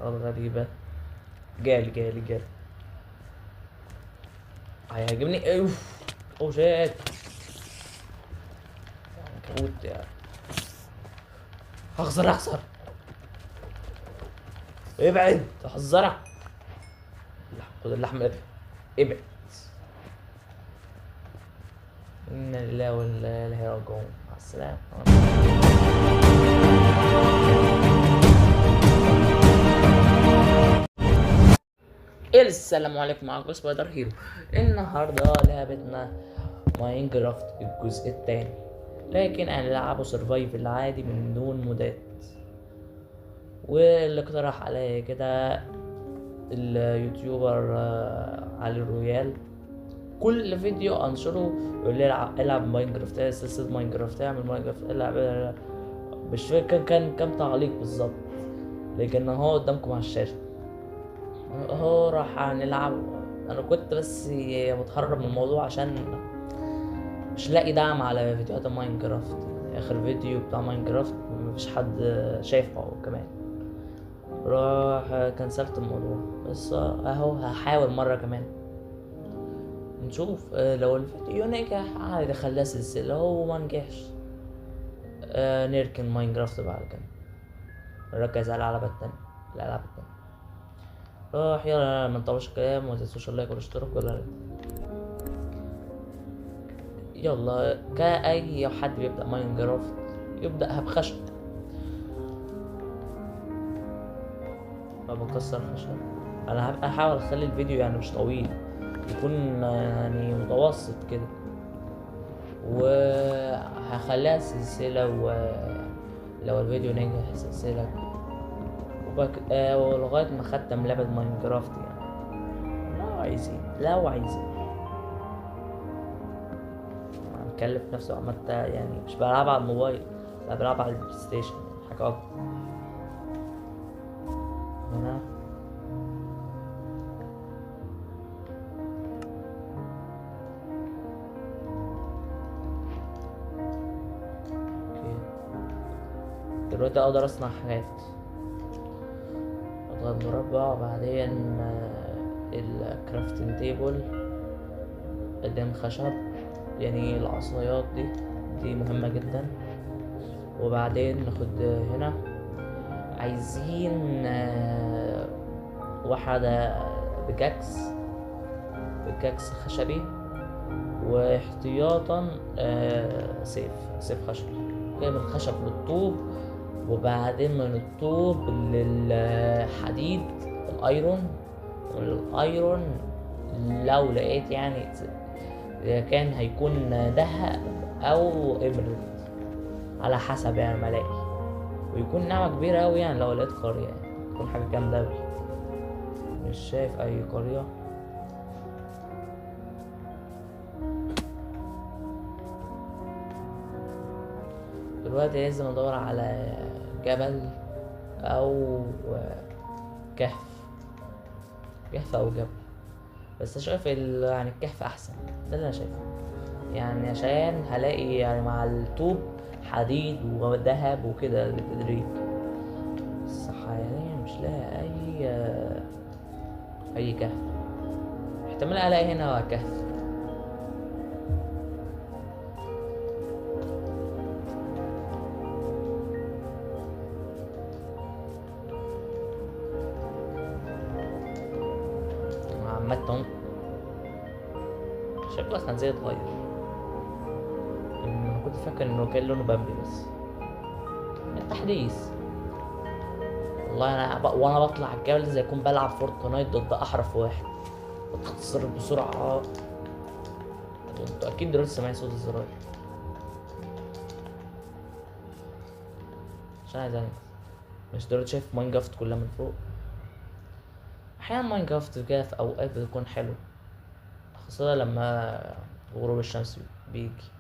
اختراعات غريبة. جالي هيهاجمني. اوف. اوه شيت. عنكبوت يعني. هخسر. ابعد احذرك. خد اللحم. ابعد. إنا لله وإنا إليه راجعون. مع السلامة. السلام عليكم، معكم سبايدر هيرو. النهاردة لعبتنا ماينكرافت الجزء التاني، لكن هنلعبه سرفايف العادي من دون مودات. واللي اقترح عليا كده اليوتيوبر علي رويال. كل فيديو انشره يقول لي العب ماينكرافت، سلسلة ماينكرافت، اعمل ماينكرافت، العب. مش فاكر كان كام تعليق بالظبط، لكن هو قدامكم على الشاشة اهو. راح نلعب. انا كنت بس متهرب من الموضوع عشان مش لاقي دعم على فيديوهات ماينكرافت. اخر فيديو بتاع ماينكرافت مفيش حد شايفه كمان. راح كنسلت الموضوع، بس اهو هحاول مرة كمان نشوف. لو الفيديو نجح عادي خليها سلسلة، لو ما نجحش نركن ماينكرافت بعد كده، نركز على الألعاب التانية. راح يلا ما نطولش الكلام، وما تنسوش اللايك والاشتراك ولا. يلا كأي حد بيبدأ ماينكرافت يبدأها بخشب. فبكسر خشب. انا هبقى احاول اخلي الفيديو يعني مش طويل، يكون يعني متوسط كده، وهخليها سلسلة. ولو الفيديو نجح سلسلة ولغاية ما ختم لعبة ماينكرافت يعني. لو عايزين هنكلف نفسي وعملت يعني مش بلعبها على الموبايل، لا بلعبها على البلاي ستيشن، حاجة أكبر. هنا اوكي. دلوقتي اقدر اصنع حاجات. اضغط مربع، وبعدين الكرافتنج تيبل، قدام خشب، يعني العصايات دي مهمة جدا. وبعدين ناخد هنا عايزين واحدة بكاكس خشبي، واحتياطا سيف خشبي. كده من الخشب للطوب، وبعدين من الطوب للحديد الايرون. والايرون لو لقيت يعني اذا كان هيكون ذهب او ابرد على حسب يعني ما الاقي، ويكون نعمة كبيرة اوي يعني. لو لقيت قرية يعني تكون حاجة جامدة اوي. مش شايف اي قرية. دلوقتي لازم ادور على جبل او كهف. او جبل، بس شايف يعني الكهف احسن. ده اللي انا شايفه يعني، عشان هلاقي يعني مع الطوب حديد وذهب وكده للتدريب. بس حاليا مش لاقي اي كهف. احتمال الاقي هنا كهف. عامة شكله اصلا زي اتغير. انا كنت فاكر انه كان لونه بامبي بس التحديث. والله وانا بطلع الجبل زي يكون بلعب فورتنايت ضد احرف واحد، بتختصر بسرعة. انتوا اكيد دلوقتي سامعين صوت الزراير عشان عايز انجز. مش دلوقتي شايف ماينكرافت كلها من فوق. احيانا ماينكرافت كده في اوقات بتكون حلو، خاصة لما غروب الشمس بيجي.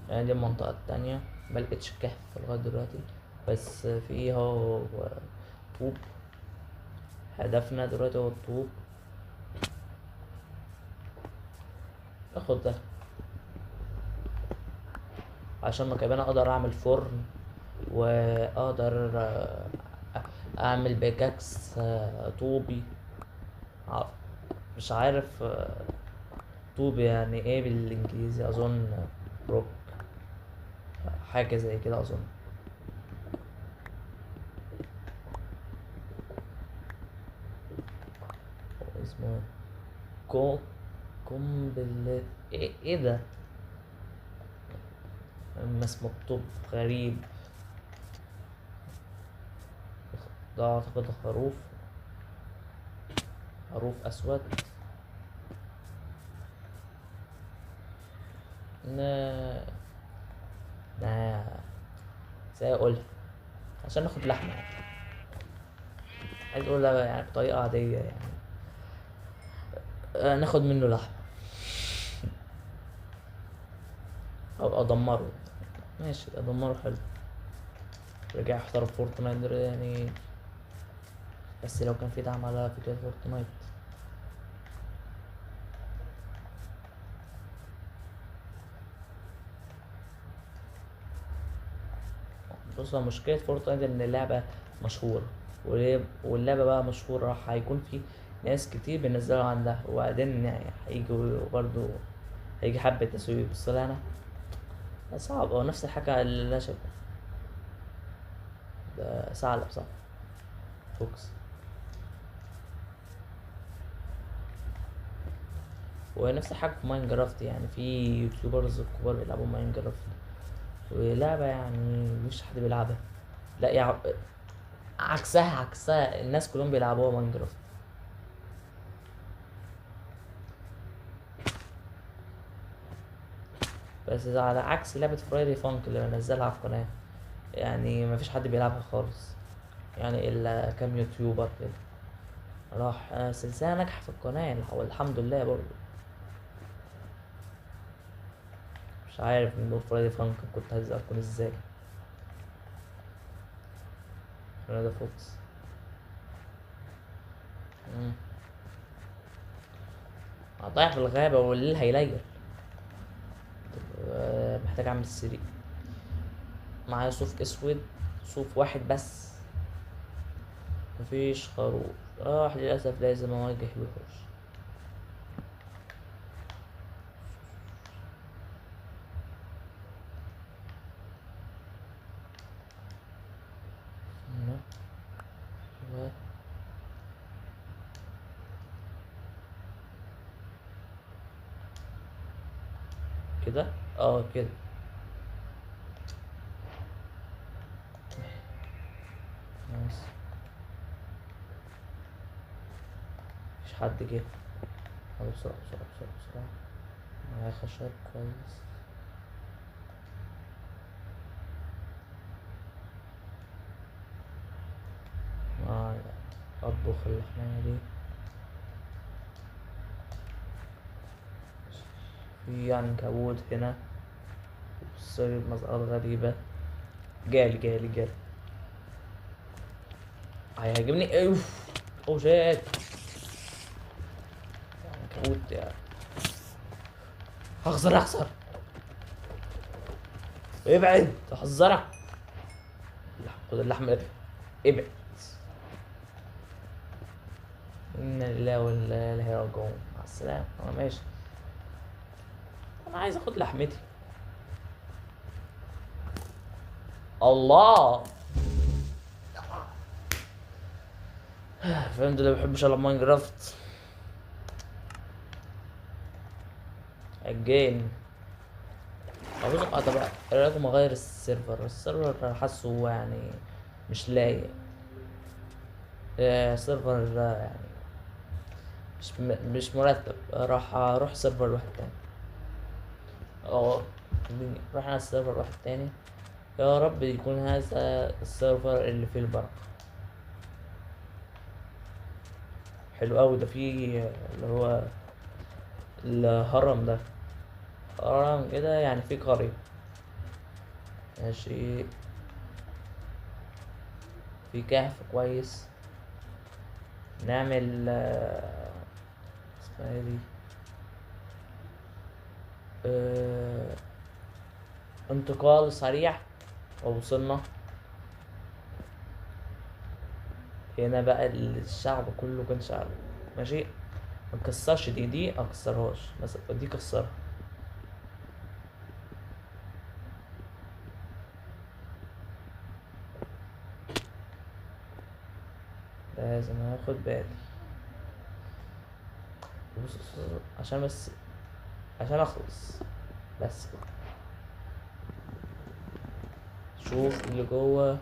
يعني دي المنطقة التانية، ملقتش كهف لغاية دلوقتي، بس فيه هو طوب. هدفنا دلوقتي هو الطوب. اخد ده. عشان كمان اقدر اعمل فرن، واقدر اعمل بيكاكس طوبي. ع- مش عارف طوبي يعني ايه بالانجليزي، اظن روك، حاجة زي كده اظن. اسمه إيه؟ كو قنبلة، ايه ده؟ اما اسمه الطوب غريب. ده اعتقد خروف اسود. نا نا سأقولها عشان ناخد لحمة يعني. عايز اقولها يعني بطريقة عادية يعني. ناخد منه لحمة او ادمره. ماشي ادمره حلو. رجع احترف فورتنايت يعني. بس لو كان في دعم على فيديو فورتنايت. بص، هو مشكلة فورتنايت ان اللعبة مشهورة، واللعبة بقى مشهورة، راح هيكون في ناس كتير بينزلوا عندها، وبعدين يعني هيجوا برضو، هيجي حبة تسويق. بس لا انا صعب، هو نفس الحاجة اللي انا شايفها. ده ثعلب صح؟ فوكس. ونفس الحاجة في ماينكرافت، يعني في يوتيوبرز كبار بيلعبوا ماينكرافت، ولعبة يعني مش حد بيلعبها. لا يعني عكسها الناس كلهم بيلعبوها ماينكرافت. بس ده على عكس لعبة فرايدي فانك اللي بنزلها على القناة، يعني مفيش حد بيلعبها خالص، يعني إلا كام يوتيوبر كده. راح سلسلة ناجحة في القناة والحمد لله برضه. مش عارف من دور فرايدي فانك كنت عايز أكون ازاي. أنا ده فوكس. مم. هضيع في الغابة والليل هيليل. محتاج أعمل سري. معايا صوف أسود، صوف واحد بس. مفيش خروف. راح للأسف لازم أواجه الوحوش. هنا. و- كده. اه كده. نايس. مفيش حد جه. يلا بسرعة بسرعة بسرعة بسرعة. معايا خشب كويس. معايا أطبخ اللحمة دي. في عنكبوت هنا. بصي مزقات غريبة. جالي. هيهاجمني. اوف. اوه شيت. عنكبوت يعني. هخسر. ابعد احذرك. خد اللحمة. ابعد. إنا لله وإنا إليه راجعون. مع السلامة. أنا ماشي. أنا عايز آخد لحمتي. الله. فهمت اللي بيحبش ألعب ماينكرافت. أجين. طب إيه رأيكم أغير السيرفر حاسه يعني مش لايق. سيرفر يعني مش مرتب. راح أروح سيرفر واحد تاني. اه رحنا على السيرفر واحد تاني. يا رب يكون هذا السيرفر اللي فيه البركة. حلو أوي ده، فيه اللي هو الهرم ده. هرم كده يعني فيه قرية. ماشي. في كهف كويس. نعمل اسمها ايه دي؟ آه، انتقال سريع ووصلنا. هنا بقى الشعب كله كان شعب ماشي. مكسرش دي مكسرهاش، بس دي كسرها. لازم اخد بالي. عشان بس، عشان اخلص بس كده. شوف اللي جوه.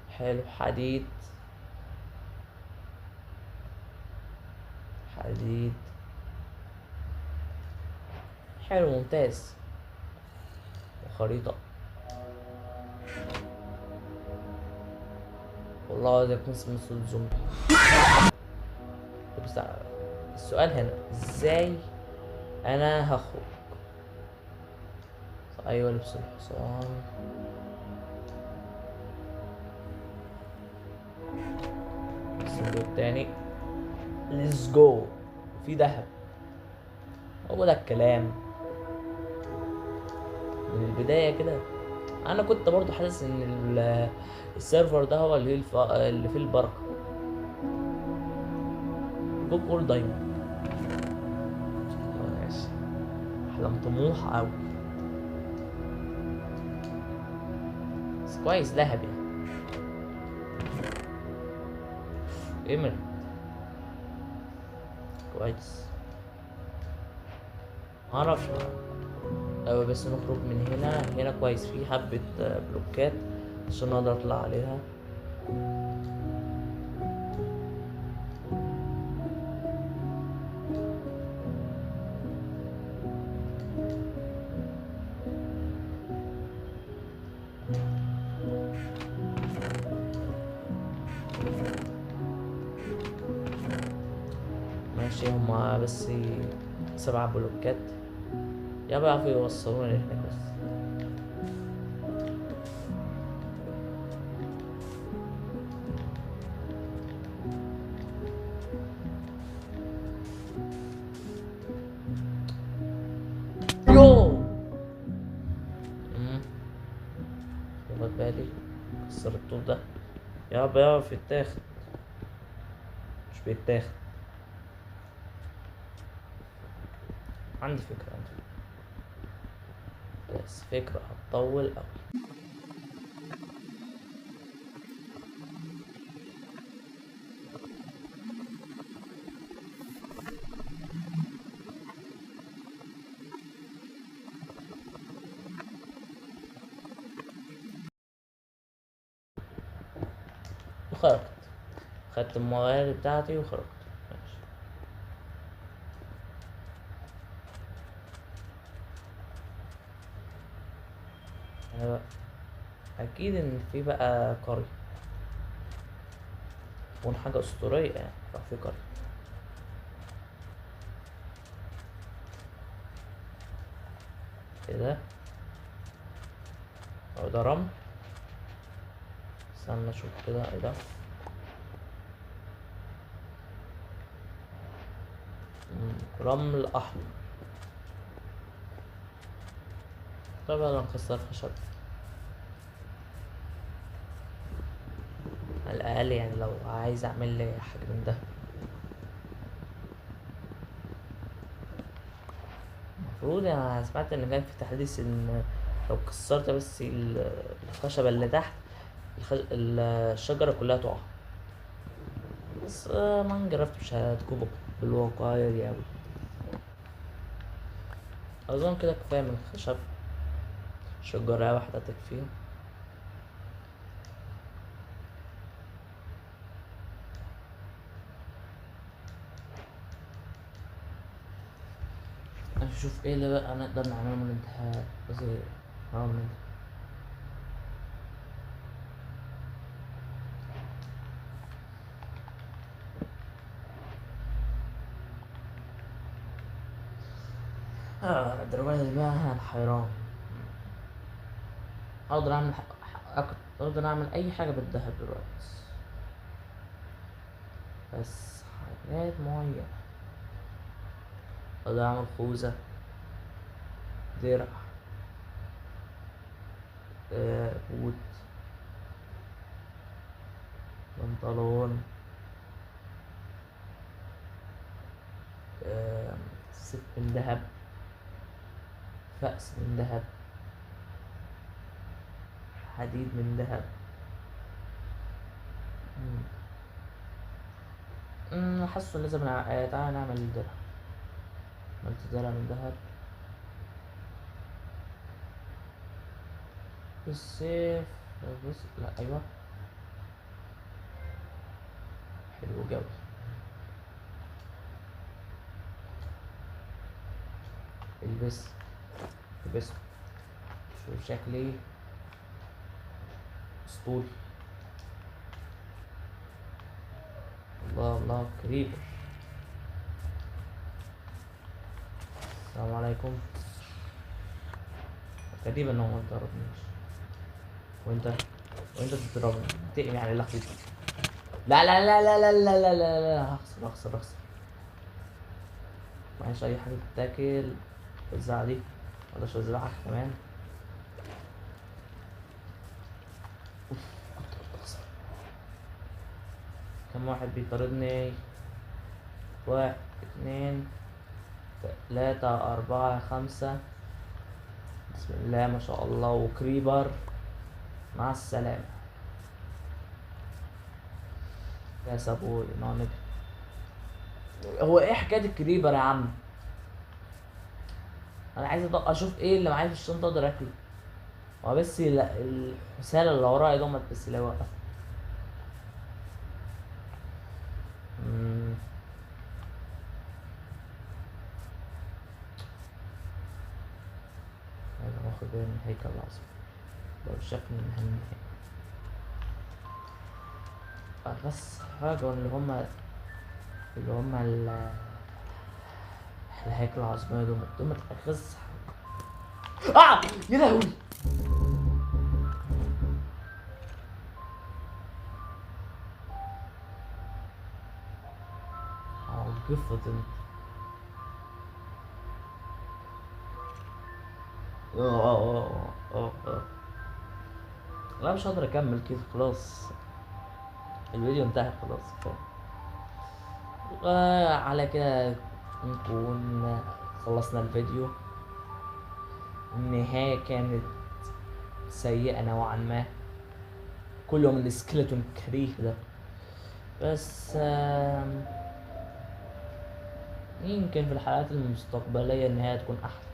حلو، حديد. حديد حلو ممتاز. وخريطة. والله ده يكون اسمه صوت زومبي. طب السؤال هنا ازاي انا هخرج؟ ايوه لبس الحصان. الصندوق التاني. ليتس جو. في دهب. هو ده الكلام من البداية كده. انا كنت برضو حاسس ان السيرفر ده هو اللي فيه البركة. جو جول دايموند. ماشي. احلام طموح اوي. بس كويس ذهب يعني. ايمر. كويس. معرفش بقى. أيوة بس نخرج من هنا. هنا كويس، في حبة بلوكات عشان اقدر اطلع عليها. ماشي، هما بس 7 بلوكات. يا بيعرفوا يوصلوني هناك بس. يو. مم. واخد بالي. كسر الطوب ده. يا بيعرف يتاخد. مش بيتاخد. عندي فكرة. بس فكرة هتطول أوي. وخرجت. خدت الموارد بتاعتي وخرجت. ماشي. أنا بقى أكيد إن في بقى قرية. تكون حاجة أسطورية يعني في قرية. ايه ده؟ هو ده رمل. استنى اشوف كده ايه ده. رمل احمر. طب يلا نكسر خشب على الاقل، يعني لو عايز اعمل لي حاجة من ده. المفروض يعني انا سمعت ان كان في تحديث ان لو كسرت بس الخشبة اللي تحت الشجرة كلها تقع. بس ما جربت، مش هتكون بالواقعية اوي. اظن كده كفاية من الخشب. شجرة واحدة تكفي. نشوف ايه اللي بقى نقدر نعمله من الانتهاء. قصدي من دلوقتي بقى انا حيران. اقدر اعمل اقدر اعمل اي حاجة بالذهب دلوقتي، بس حاجات معينة. اقدر اعمل خوذة، درع، بوت، بنطلون، سيف من ذهب، فأس من ذهب، حديد من ذهب. حاسه لازم تعالى نعمل درع. عملت درع من ذهب. السيف بص، لا ايوه حلو جوي. البس البس، شوف شكلي اسطوري. الله الله كريبر. السلام عليكم. غريب ان هو ما ضربنيش. وانت بتضربني تقمي على لحظتي. لا لا لا لا لا لا لا لا لا، هخسر. معيش اي حاجه تتاكل. الزرعه دي مقدرش ازرعها كمان. اوف كنت بخسر. كم واحد بيطاردني؟ 1 2 3 4 5. بسم الله ما شاء الله. وكريبر مع السلامة يا سابوي نانك. هو ايه حكاية الكريبر يا عم؟ انا عايز اشوف ايه اللي معايا في الشنطة اقدر اكله. هو بس الرسالة اللي ورايا دومت بس اللي وقف. عايز اخد بالي من الهيكل العظيم. لو شكل من هالنهاية بس حاجة اللي هم الهيكل العظمية دومت أخس. يا لهوي. قفة انت. لا مش هقدر اكمل كده خلاص. الفيديو انتهى خلاص كفاية. على كده نكون خلصنا الفيديو. النهاية كانت سيئة نوعا ما، كله من السكيلتون الكريه ده. بس يمكن في الحلقات المستقبلية النهاية تكون أحلى.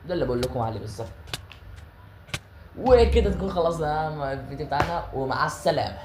ده اللي بقول لكم عليه بالظبط. وكده تكون خلصنا الفيديو بتاعنا ومع السلامة.